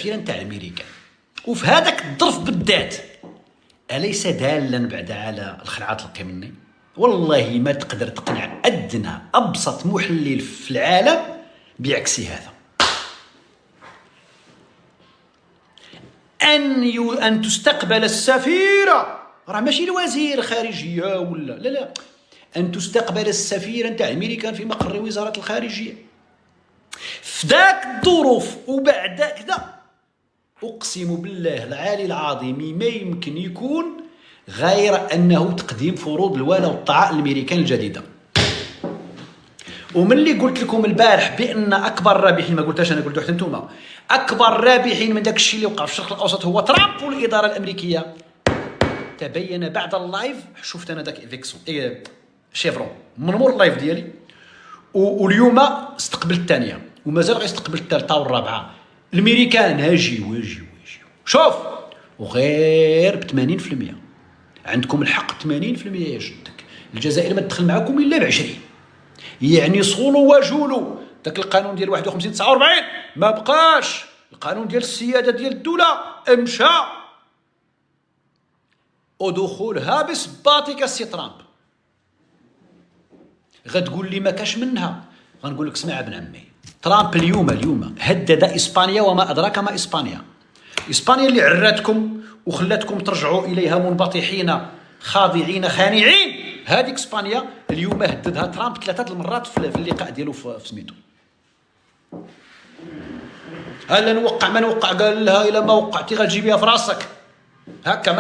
الأخيرة نتاع الأمريكان، وفي هذاك الظرف بالذات أليس دالا بعد على الخلعات القمني؟ والله ما تقدر تقنع أدنى أبسط محلل في العالم بعكس هذا. أن تستقبل السفيرة، راه ماشي الوزير خارجية ولا لا، أن تستقبل السفيرة نتاع الأمريكان في مقر وزارة الخارجية في ذاك الظروف وبعد كذا، أقسم بالله العالي العظيم ما يمكن يكون غير أنه تقديم فروض الولاء والطاعة للأمريكان الجديدة. ومن اللي قلت لكم البارح بأن أكبر رابحين، ما قلتهاش أنا، قلتو حتى نتوما، أكبر رابحين من داك الشيء اللي وقع في الشرق الأوسط هو ترامب والإدارة الأمريكية. تبين بعد اللايف، شفت أنا داك فيكسو شيفرون من مور اللايف ديالي، واليوم استقبلت الثانية ومازال غيستقبل الثالثة والرابعة. الأمريكان هاجيو شوف، وغير ب 80%. عندكم الحق 80% يا جدك. الجزائر ما تدخل معكم إلا ب20، يعني صولوا وجولوا. داك القانون ديال 51-49 ما بقاش، القانون ديال السيادة ديال الدولة مشى، ودخولها بسباطك السي ترامب. غتقول لي ما كاش منها، غنقول لك اسمع ابن عمي، ترامب اليوم هدد اسبانيا وما ادراك ما اسبانيا. اسبانيا اللي عراتكم وخلاتكم ترجعوا اليها منبطحين خاضعين خانعين، هذيك اسبانيا اليوم هددها ترامب 3 المرات في اللقاء ديالو في سميتو. هلا نوقع ما نوقع، قال لها الا ما وقعتي غتجيبيها في راسك. هكا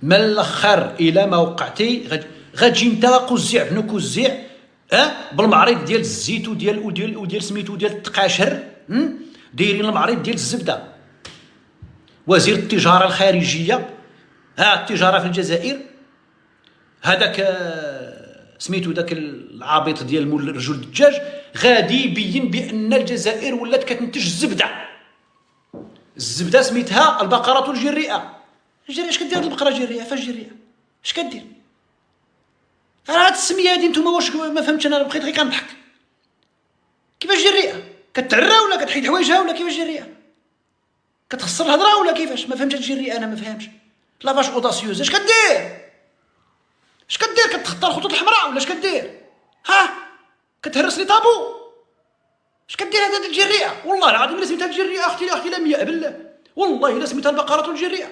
من الاخر الى ما وقعتي غتجي انت قزع بن كزع بالمعرض ديال الزيت وديال سميتو ديال التقاشر، دايرين المعرض ديال الزبده. وزير التجاره الخارجيه التجاره في الجزائر هذاك سميتو داك العابط ديال مول رجل الدجاج غادي يبين بان الجزائر ولات كتنتج الزبده سميتها البقره الجريئه. اش كدير هاد البقره جريئه؟ فاش جريئه؟ اش كدير؟ راه هاد السميه هادي نتوما واش ما فهمتش انا، بقيت غير كنضحك. كيفاش جريئه؟ كتعرى ولا كتحيد حوايجها ولا كيفاش جريئه؟ كتخسر الهضره ولا كيفاش؟ ما فهمتش هاد الجريئه انا، ما فهمتش. لافاش اوداسيوز اش كدير؟ كتخطى الخطوط الحمراء ولا اش كدير؟ كتهرس لي طابو؟ اش كدير هاد الجريئه؟ والله العظيم الا سميتها الجريئه اختي لم بالله، والله الا سميتها البقره الجريئه.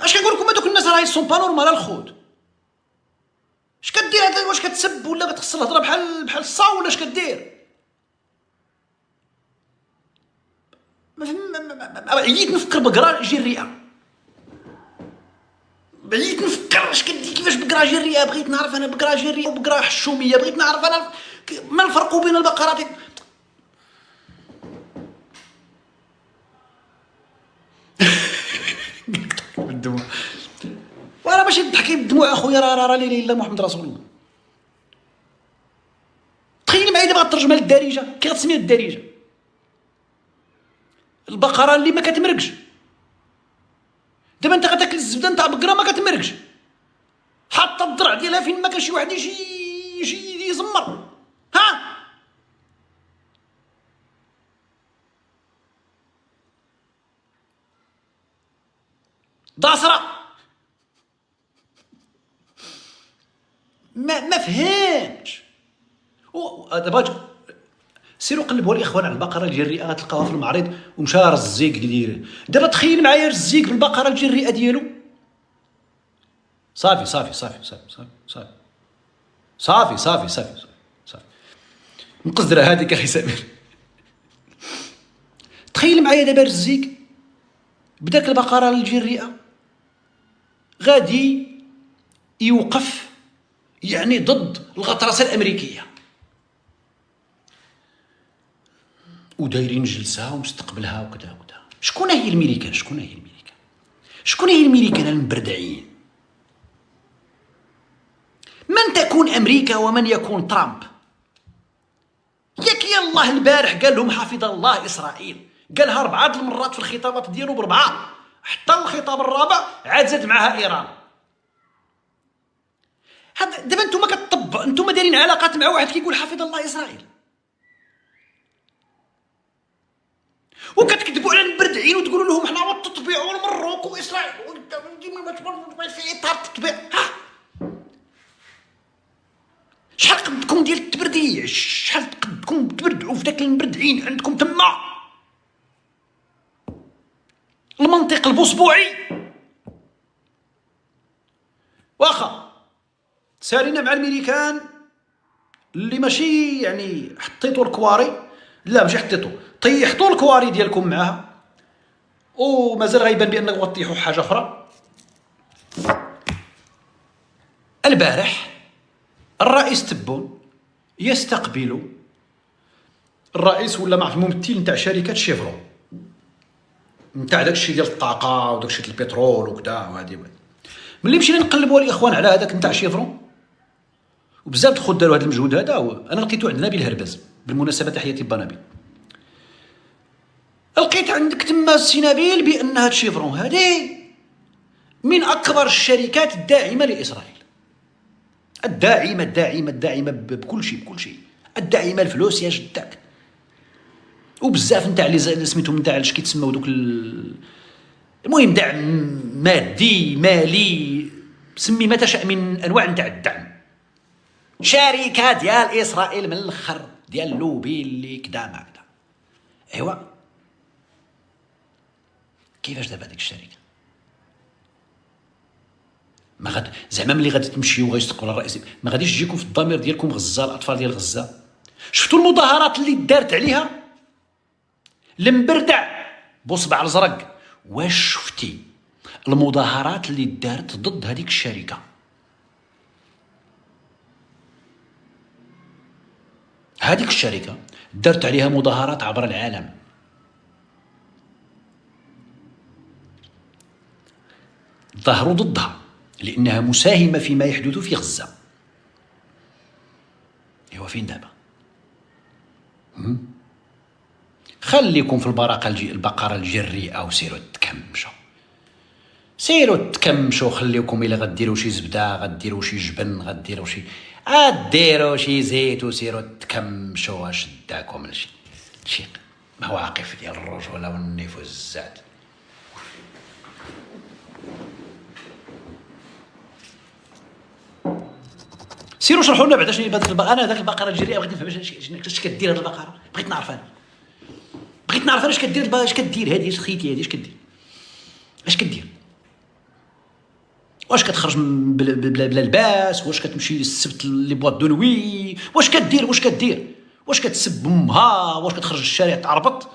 اش كنقول لكم هذوك الناس راهي سون با نورمال الخوت. اش كدير هذا؟ واش كتسب ولا كتخسر الهضره بحال الصا ولا اش كدير؟ عييت نفكر بقرا جريئه، بعيد نفكر اش كدير كيفاش بقرا جريئه. بغيت نعرف انا بقرا جريئه وبقرا حشوميه، بغيت نعرف انا ما الفرق بين البقرات. بالدموع وراه ماشي تضحكي بالدموع اخويا، راه لا اله الا محمد رسول الله. تخيل معايا دابا غترجمها للدارجه، كي غتسميها الدارجه البقره اللي ما كتمرقش. دابا انت غتاكل الزبده نتاع بقره ما كتمرقش، حاطه الضرع ديالها فين ما كان شي واحد يجي يزمر. ضاسره ما فهمتش. دابا سيروا قلبوا الاخوان على البقره الجريئه تلقاوها في المعرض ومشى الزيق ديال. دابا تخيل معايا الزيق بالبقره الجريئه ديالو. صافي مقصدره هذيك اخي سمير. تخيل معايا دابا الزيق بداك البقره الجريئه غادي يوقف يعني ضد الغطرسه الامريكيه، ودايرين جلسه ومستقبلها وكذا. شكون هي الامريكان؟ شكون هي الامريكان المبردعين؟ من تكون امريكا ومن يكون ترامب؟ ياك يالله البارح قال لهم حفظ الله اسرائيل، قالها 4 المرات في الخطابات ديالو ب4، حتى الخطاب الرابع عاد زاد معها ايران. دابا نتوما دايرين علاقات مع واحد كيقول حفظ الله اسرائيل. وكتكذبوا على المبردعين وتقولوا لهم حنا والتطبيع والمروك واسرائيل في اطار التطبيع. شحال قدكم ديال التبرديع؟ شحال قدكم تبردعوا في داك المبردعين عندكم تما؟ المنطق البصبوعي. واخا سالينا مع الميريكان اللي ماشي يعني حطيتوا الكواري، لا ماشي حطيتوا، طيحتوا الكواري ديالكم معاها، ومازال غيبان بانكم غطيحوا حاجه اخرى. البارح الرئيس تبون يستقبل الرئيس ولا مع الممثل نتاع شركه شيفرون نتاع داكشي ديال الطاقه وداكشي ديال البترول وكذا وهادي. ملي مشينا نقلبوا الاخوان على هذاك نتاع شيفرون، وبزاف د الخوت داروا هذا المجهود هذا، انا لقيتو عند نبيل هربز بالمناسبه، تحياتي بنبيل. لقيت عندك تما السي نبيل بان هاد شيفرون هادي من اكبر الشركات الداعمه لاسرائيل، الداعمه بكل شيء، الداعمه الفلوس يا جداك، وبزاف نتاع اللي سميتهم نتاع اش كيتسموا دوك المهم دعم مادي مالي، سمي ما تشاء من انواع نتاع الدعم. شركه ديال اسرائيل من الاخر ديال اللوبي اللي كدا ما كدا. ايوا كيفاش دابا هذيك الشركه ما غاد زعما ملي غادي تمشيو وغيستقبل الرئيس ما غاديش تجيكم في الضمير ديالكم غزه، الاطفال ديال غزه؟ شفتوا المظاهرات اللي دارت عليها المبردع بصبع الزرق؟ واش شفتي المظاهرات اللي دارت ضد هذيك الشركه؟ هذيك الشركه دارت عليها مظاهرات عبر العالم، ظهروا ضدها لانها مساهمه فيما يحدث في غزه. ايوا فين دابا؟ خليكم في البقره الجريئه وسيروا تكمشوا، خليكم الا غديروا شي زبده، غديروا شي جبن، غديروا شي زيت، وسيروا تكمشوا. اش داكم لشي مواقف ديال الرجوله والنفوذات. سيروا شرحوا لنا بعدا شنو هي انا ذاك البقره الجريئه بغيت نفهم اش كدير هاد البقره، بغيت نعرف انا اش كدير اش كدير هادي، اش خيتي هادي اش كدير واش كتخرج بلا لباس؟ واش كتمشي للسبت لي بواط دو نوي؟ واش كدير واش كتسب امها؟ واش كتخرج الشارع تعربط؟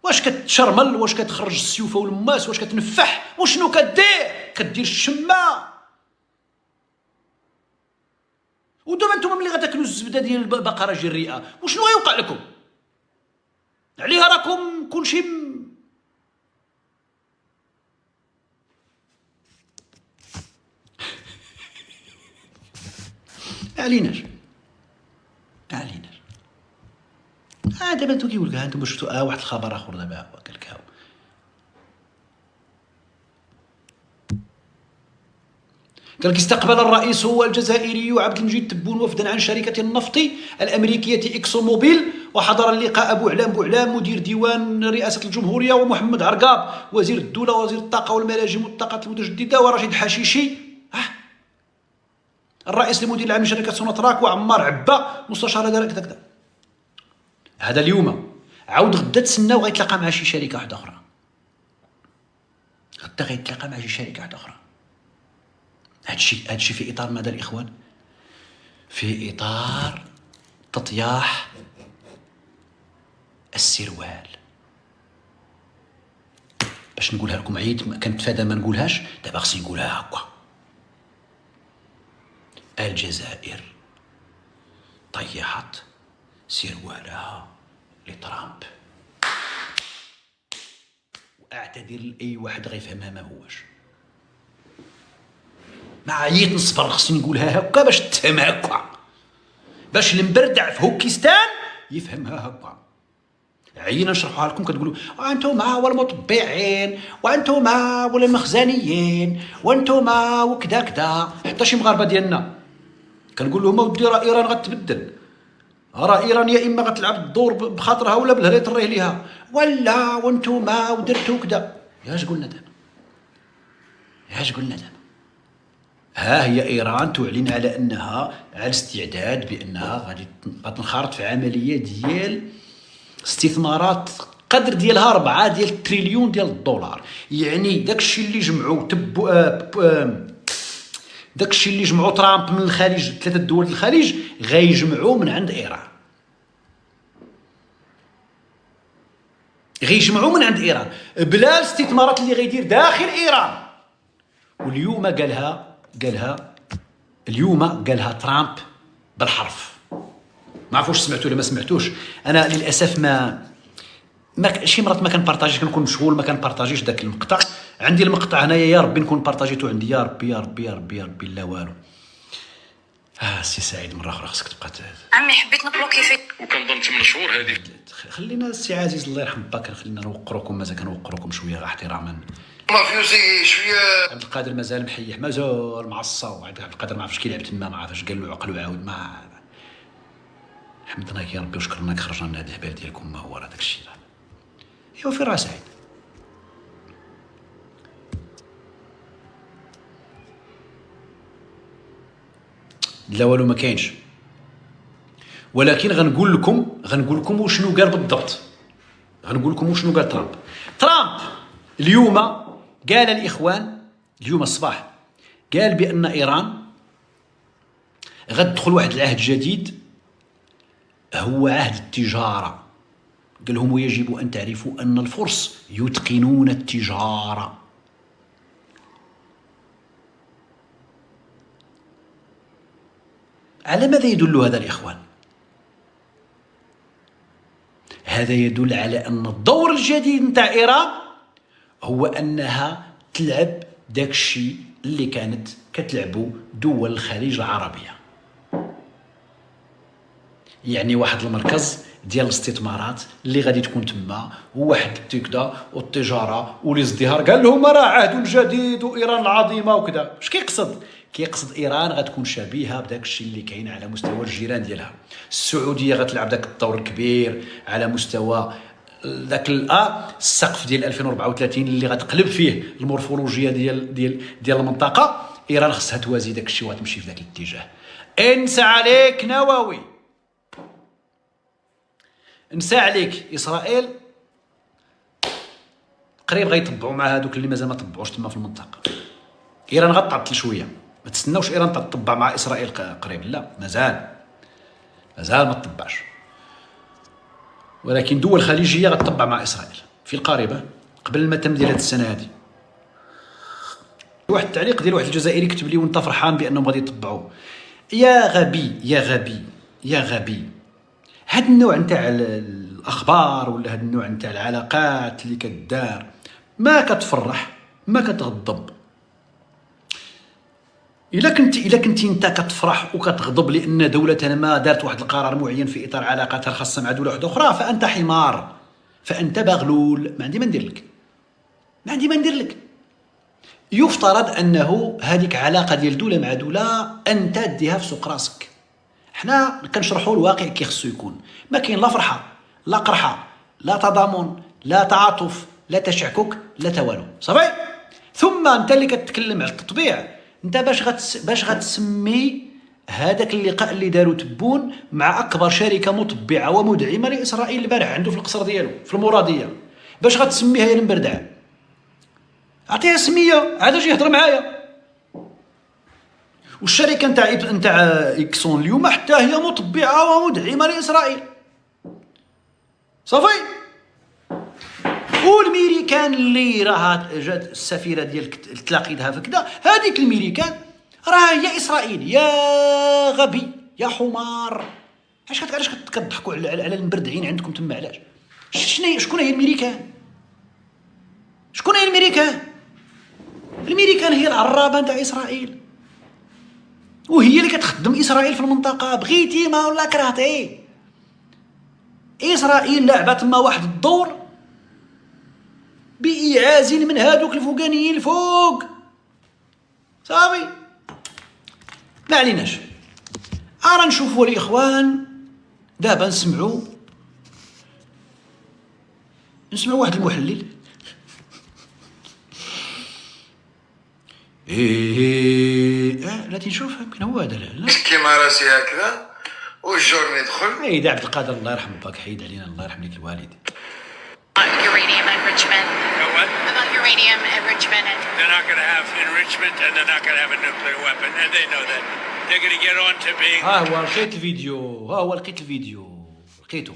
واش كتشرمل؟ واش كتخرج السيوفه والماس؟ واش كتنفح؟ وشنو كدير الشمه؟ ودابا نتوما ملي غتاكلوا الزبده ديال البقره الجريئه وشنو غيوقع لكم؟ عليها راكم كلشي عليناش. دابا انتو كيقول لك انتم شفتوا واحد الخبر اخر دابا كالكاو. قال لك استقبل الرئيس الجزائري عبد المجيد تبون وفدا عن شركة النفط الأمريكية إكسون موبيل، وحضر اللقاء بوعلام مدير ديوان رئاسة الجمهورية، ومحمد عرقاب وزير الدولة وزير الطاقة والملاجم والطاقات المتجددة، ورشيد حشيشي الرئيس المدير العام لشركة سوناتراك، وعمار عبا مستشار إدارة كذا. هذا اليوم عاود غدا تسنى وغيتلاقى مع شي شركة واحدة أخرى، غدا غيتلاقى مع شي شركة واحدة أخرى. هادشي في إطار ماذا الإخوان؟ في إطار تطياح السروال. باش نقولها لكم عييت كنتفادى ما نقولهاش، دابا خصني نقولها هكا. الجزائر طيحت سروالها لترامب، واعتذر لاي واحد غيفهمها ما هواش. ما عييت نصبر، خصني نقولها هكا باش تفهم هكا، باش المبردع في هوكيستان يفهمها هكا. عيينا نشرحوها لكم كتقولوا وانتوما والمطبعين وانتوما والمخزنيين وانتوما وكذا كذا. حتى شي مغاربه ديالنا كنقول لهم اودي راه ايران غتبدل، راه ايران يا اما غتلعب الدور بخاطرها ولا بالهلا يطريه ليها، ولا وانتوما ودرتو كذا. اش قلنا دابا؟ اش قلنا دابا؟ ها هي ايران تعلن على انها على استعداد بانها غادي تنخرط في عمليه ديال استثمارات قدر ديالها 4 ديال تريليون ديال الدولار. يعني داكشي اللي جمعوا داكشي اللي جمعوا ترامب من الخليج، 3 دول الخليج غيجمعوا من عند ايران، غيجمعوا من عند ايران بلا الاستثمارات اللي غيدير داخل ايران. واليوم قالها ترامب بالحرف. ما عرفوش سمعتوا ولا ما سمعتوش. انا للاسف ما شي مرات ما كنبارطاجيش، كنكون مشغول ما كنبارطاجيش داك المقطع. عندي المقطع هنايا، يا ربي نكون بارطاجيتو عندي، يا ربي يا ربي يا ربي يا ربي لا والو. سي سعيد مره اخرى خصك تبقى عمي حبيت نبلوكي فيك وكنظن 8 شهور هذه. خلينا السي عزيز الله يرحم باك، خلينا نوقروكم، مازال كنوقروكم شويه احتراما. مافيوزي شويه. عبد القادر مازال محيح، مازال معصب. عبد القادر ما عرفش كيلعب تما، ما عرفش قال له عقل وعاود. ما حمدناك يا ربي وشكرناك خرجنا من هذا الهبال ديالكم. ما هو راه داك الشيء ايوا في راه سعيد. لا والو ما كاينش، ولكن غنقول لكم وشنو قال بالضبط. غنقول لكم وشنو قال ترامب اليوم. قال الاخوان اليوم الصباح، قال بان ايران غتدخل واحد العهد جديد، هو عهد التجاره. قال لهم ويجب ان تعرفوا ان الفرس يتقنون التجاره. على ماذا يدل هذا الإخوان؟ هذا يدل على أن الدور الجديد نتاع إيران هو أنها تلعب داك الشيء اللي كانت كتلعبو دول الخليج العربية، يعني واحد المركز ديال الاستثمارات اللي غادي تكون تما، وواحد التكدا والتجاره والازدهار. قال لهم راه عهد جديد وايران العظيمه وكذا. اش كيقصد؟ كيقصد ايران غتكون شبيهه بداك الشيء اللي كاين على مستوى الجيران ديالها. السعوديه غتلعب داك الدور الكبير على مستوى ذاك السقف ديال 2034 اللي غتقلب فيه المورفولوجيا ديال المنطقه. ايران خصها توازي داك الشيء وتمشي في ذاك الاتجاه. انسى عليك نووي، انسى عليك اسرائيل. قريب غيطبعوا مع هذوك اللي مازال ما طبعوش تما في المنطقه. ايران غتعطل شويه، ما تستناوش ايران تطبع مع اسرائيل قريب، لا مازال ما تطبعش، ولكن دول خليجيه غتطبع مع اسرائيل في القريبه قبل ما تم ديال هذه السنه هذه. واحد التعليق ديال واحد الجزائري كتب لي وانت فرحان بانهم غادي يطبعوا. يا غبي يا غبي يا غبي، هاد النوع نتاع الاخبار ولا هاد النوع نتاع العلاقات اللي كدار ما كتفرح ما كتغضب. الا كنتي انت كتفرح وكتغضب لان دولتنا ما دارت واحد القرار معين في اطار علاقاتها الخاصه مع دوله واحده اخرى، فانت حمار، فانت بغلول. ما عندي ما ندير لك. يفترض انه هذيك علاقه ديال دوله مع دوله انت ديها في سوق راسك. حنا كنشرحوا الواقع كي خصو يكون. ما كاين لا فرحه لا قرحه لا تضامن لا تعاطف لا تشعكك لا توالو، صافي. ثم انت اللي كتكلم على التطبيع، انت باش غتسمي هذاك اللقاء اللي داروا تبون مع اكبر شركه مطبعه ومدعمه لاسرائيل البارح عنده في القصر ديالو في المراديه، باش غتسميها يا المبردع؟ اعطيها سميه، عاد اجي يهضر معايا. والشركه نتاع اكسون اليوم حتى هي مطبعه ومدعمه لاسرائيل، صافي. والميريكان اللي راه جات السفيره ديال تلاقيتها فكذا، هذيك الميريكان راه هي اسرائيل. يا غبي يا حمار، علاش كتضحكوا على المبردعين عندكم تما؟ علاش؟ شكون هي الميريكان؟ شكون هي الميريكان؟ الميريكان هي العرابه نتاع اسرائيل، وهي اللي كتخدم اسرائيل في المنطقه، بغيتي ما ولا كرهتي. اسرائيل لعبه تما واحد الدور بإيعاز من هادوك الفوقانيين الفوق، صافي. ما عليناش. راه نشوفوا الاخوان دابا نسمعوا واحد المحلل. لا تنشوف يمكن هو هذا. لا كيما راسي هكذا والجورن يدخل. حيد عبد القادر الله يرحم باك، حيد علينا الله يرحم لك الوالد. Uranium enrichment. What? About uranium enrichment. They're not going to have enrichment and they're not going to have a nuclear weapon, and they know that. They're going to get on to being. ها هو لقيت الفيديو لقيته.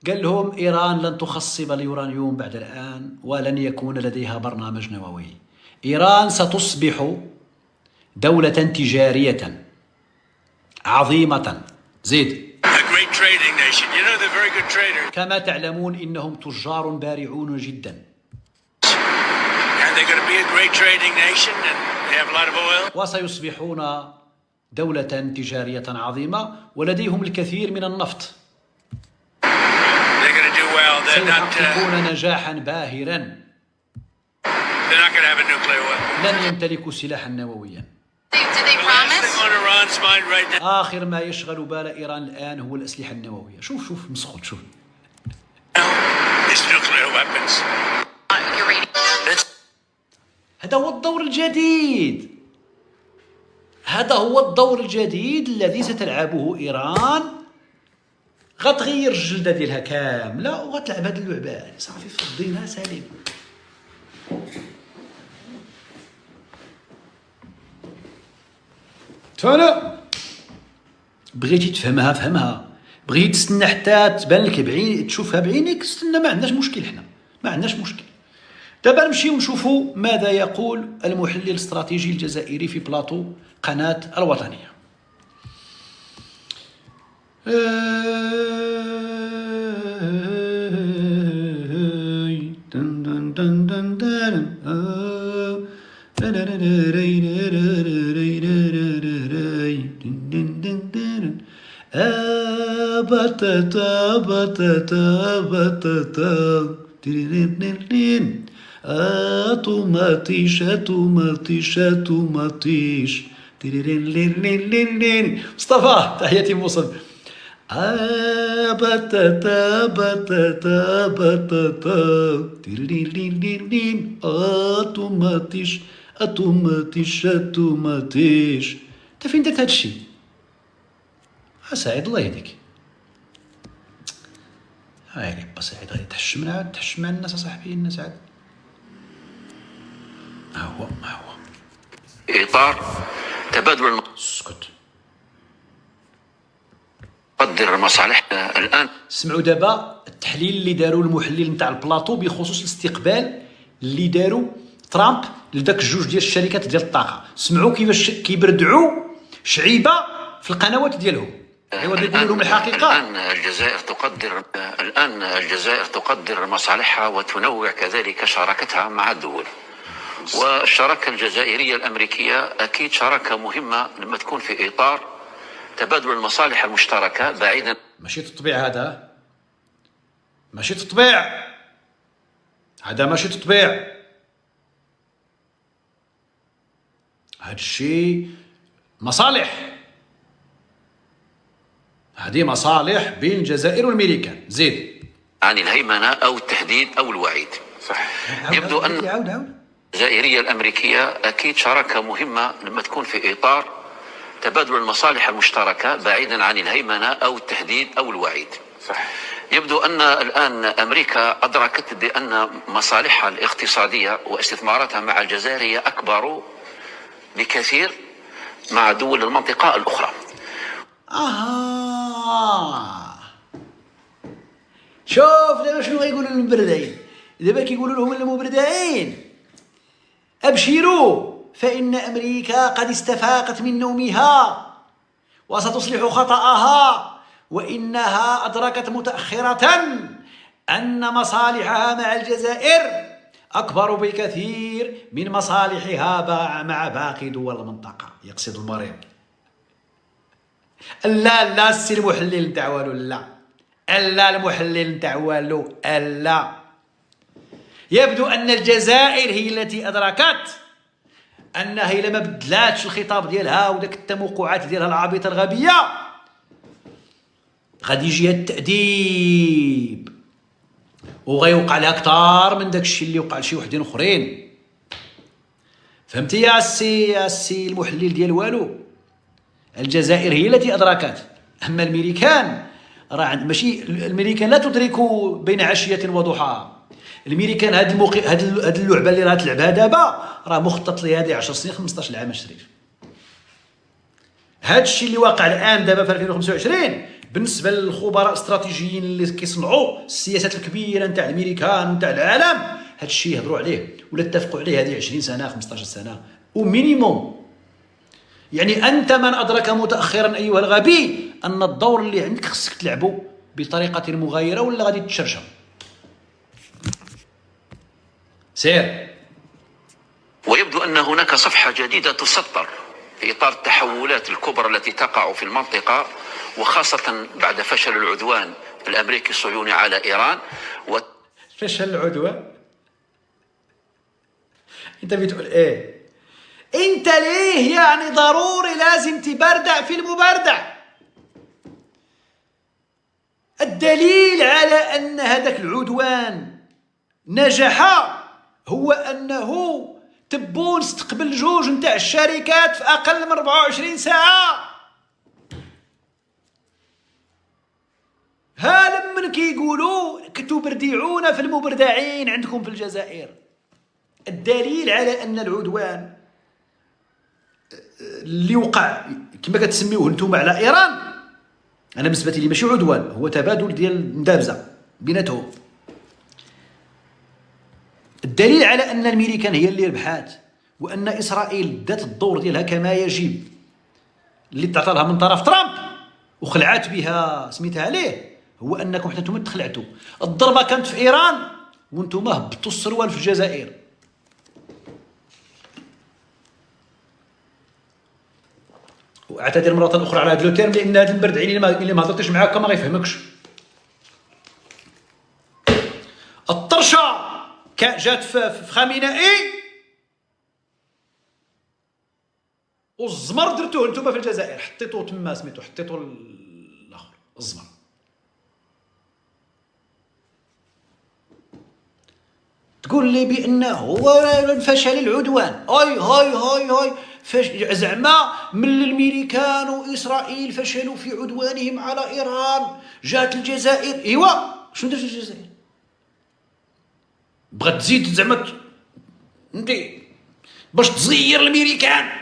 قال لهم إيران لن تخصب اليورانيوم بعد الآن ولن يكون لديها برنامج نووي. إيران ستصبح دولة تجارية عظيمة. زيد. A great trading nation. You know they're very good traders. كما تعلمون إنهم تجار بارعون جدا. And they're going to be a great trading nation and they have a lot of oil. وسيصبحون دولة تجارية عظيمة ولديهم الكثير من النفط. They're going to do well. سيحققون نجاحا باهرا. They're not going to have a nuclear weapon. لن يمتلكوا سلاحا نوويا. Did they The last thing promise? on Iran's mind right now. آخر ما يشغل بال إيران الآن هو الأسلحة النووية. شوف مسخوط شوف. Is nuclear weapons. Uranium. هذا هو الدور الجديد. هذا هو الدور الجديد الذي ستلعبه إيران. غتغير الجلدة ديالها كاملة وغتلعب هاد اللعبة صافي فضيناها سالم. فانا بغيتي تفهمها فهمها، بغيتي تستنى حتى تبان لك بعين تشوفها بعينيك استنى، ما عندناش مشكل، حنا ما عندناش مشكل. دابا نمشيو نشوفوا ماذا يقول المحلل الاستراتيجي الجزائري في بلاطو قناة الوطنية. باتاتا باتاتا باتاتا طوماطيش طوماطيش طوماطيش مصطفى تحياتي موصل. باتاتا باتاتا باتاتا طوماطيش طوماطيش طوماطيش. انت فين درت هادشي؟ سعيد الله يهديك. هاي با سعيد غادي تحشم مع الناس اصاحبي، الناس عاد ها هو إطار تبادل اسكت. قدر المصالح الآن. سمعوا دابا التحليل اللي داروا المحلل نتاع البلاطو بخصوص الاستقبال اللي داروا ترامب لذاك الجوج ديال الشركات ديال الطاقه. سمعوا كيفاش كيبردعوا شعيبه في القنوات ديالهم. ايوا يقولوا لهم الحقيقه. الآن الجزائر تقدر مصالحها وتنوع كذلك شراكتها مع الدول. والشراكة الجزائرية الأمريكية أكيد شراكة مهمة لما تكون في إطار تبادل المصالح المشتركة بعيدا. ماشي تطبيع هذا، ماشي تطبيع هذا، ماشي تطبيع. هاد الشيء مصالح، هذه مصالح بين الجزائر والميريكان. زيد. عن الهيمنة أو التهديد أو الوعيد. يبدو أن الجزائرية الأمريكية أكيد شراكة مهمة لما تكون في إطار تبادل المصالح المشتركة بعيدا عن الهيمنة أو التهديد أو الوعيد. يبدو أن الآن أمريكا أدركت بأن مصالحها الاقتصادية واستثماراتها مع الجزائر هي أكبر بكثير مع دول المنطقة الأخرى. شوف دابا شنو غيقولوا للمبردعين. دابا كيقولوا لهم المبردعين أبشروا فإن أمريكا قد استفاقت من نومها وستصلح خطأها، وإنها أدركت متأخرة أن مصالحها مع الجزائر أكبر بكثير من مصالحها مع باقي دول المنطقة. يقصد المريض. لا السي المحلل نتاع والو، لا المحلل نتاع والو، لا. يبدو أن الجزائر هي التي أدركت أنها إلا ما بدلاتش الخطاب ديالها وداك التموقعات ديالها العبيطة الغبية غادي يجي هاد التأديب وغيوقع لها كتار من داك الشيء اللي وقع لشي وحدين اخرين. فهمتي يا السي المحلل ديال والو؟ الجزائر هي التي ادركت، اما الميريكان راه ماشي الميريكان لا تدرك بين عشيه وضحاها. الميريكان هاد اللعبه اللي راه تلعبها دابا راه مخطط لها هذه 10 سنين 15 عام الشريف. هاد الشيء اللي واقع الان دابا في 2025 بالنسبه للخبراء الاستراتيجيين اللي كيصنعوا السياسات الكبيره نتاع الامريكان ونتاع العالم، هاد الشيء يهضروا عليه ولا اتفقوا عليه هذه 20 سنه 15 سنه ومينيموم. يعني انت من ادرك متاخرا ايها الغبي ان الدور اللي عندك خصك تلعبه بطريقه مغايره ولا غادي تشرشم. سير. ويبدو أن هناك صفحة جديدة تسطر في إطار التحولات الكبرى التي تقع في المنطقة، وخاصة بعد فشل العدوان الأمريكي الصهيوني على إيران. فشل العدوان؟ أنت بتقول إيه؟ أنت ليه يعني ضروري لازم تبردع في المبردع؟ الدليل على أن هذاك العدوان نجح هو أنه تبون استقبل جوج نتاع الشركات في أقل من 24 ساعة. ها لمن كيقولوا كتبردعون في المبردعين عندكم في الجزائر. الدليل على أن العدوان اللي وقع كما كتسميوه نتوما على إيران، أنا بالنسبة لي ماشي عدوان، هو تبادل ديال المدابزة بيناتهم. الدليل على أن الميريكان هي اللي ربحات وأن إسرائيل دات الدور ديالها كما يجب اللي تعطى لها من طرف ترامب وخلعت بها سميتها عليه، هو أنكم حتى نتوما تخلعتوا. الضربة كانت في إيران وانتوما هبطوا السروال في الجزائر. واعتذر مرة أخرى على هذا الترم لأن هذا المبردعين اللي ما هضرتش معاك ما غيفهمكش. الطرشة جات في خامنئي والزمر درتوه نتوما في الجزائر، حطيتوه تما سميتو حطيتو الاخر الزمر. تقول لي بانه هو فشل العدوان، هاي زعما من الامريكان واسرائيل فشلوا في عدوانهم على ايران جات الجزائر. ايوا شنو درت الجزائر؟ بغات تزيد زعما انت باش تزير الامريكان